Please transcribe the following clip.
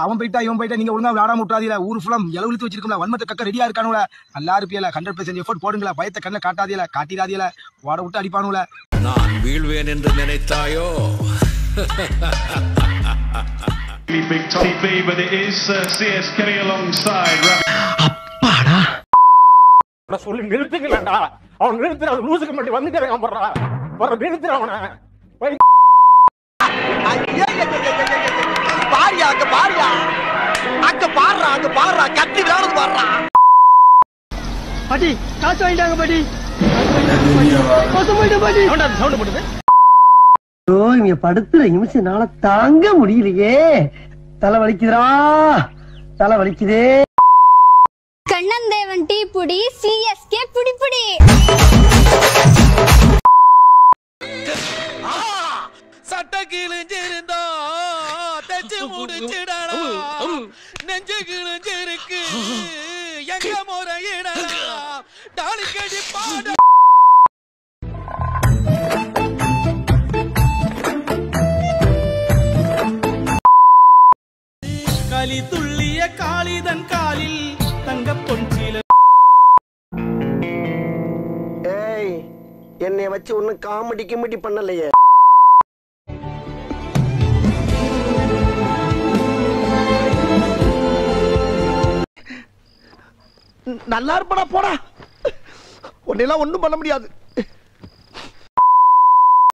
அவன் போயிட்டா இவன் போயிட்டா நீங்க ஒழுங்கா விளையாடாம விட்டாதீல. ஊர் ஃபுல்லா இழுத்து வச்சிருக்கோம்ல, வன்மத்தை கக்க ரெடியா இருக்கானுல. நல்லா இருப்பியல, 100% எஃபோர்ட் போடுங்களா. பயத்தை கண்ணை காட்டாதீல, காட்டிடாதீல, வாட விட்டு அடிப்பானுல. நான் வீழ்வேன் என்று நினைத்தாயோ? Big TV, but it is CSK alongside. அப்பாடா நான் சொல்லி நிறுத்துங்களேன்டா. அவன் நிறுத்துற லூசுக்கு மட்டும் வந்துட்டே இருக்கான் போறா. வர நிறுத்துற அவனை. பாரியா அங்க பாரியா, அங்க பாடுறா, அங்க பாடுறா, கத்தி விளையாடுறது பாடுறா. பாட்டி காசு வாங்கிட்டாங்க பாட்டி. சவுண்ட் போடுது. இங்க படுத்துற நிமிஷம்னால தாங்க முடியலையே. தலை வலிக்குதுடா, தலை வலிக்குதே. கண்ணந்தேவன் டீ புடி, சிஎஸ்கே புடி புடி. சட்ட கிழிஞ்சிருந்தா தச்சு முடிச்சிடலாம், நெஞ்சு கிழிஞ்சிருக்கு எங்க முறையிடலாம், டாலிக்கடி பாட. களி துள்ளிய காளிதன் காலில் தங்க பொன்சில. ஏய், என்னை வச்சு ஒன்னும் காமெடி கிமெடி பண்ணலையே. நல்லா இருப்படா, போடா. உன்னெல்லாம் ஒண்ணும் பண்ண முடியாது.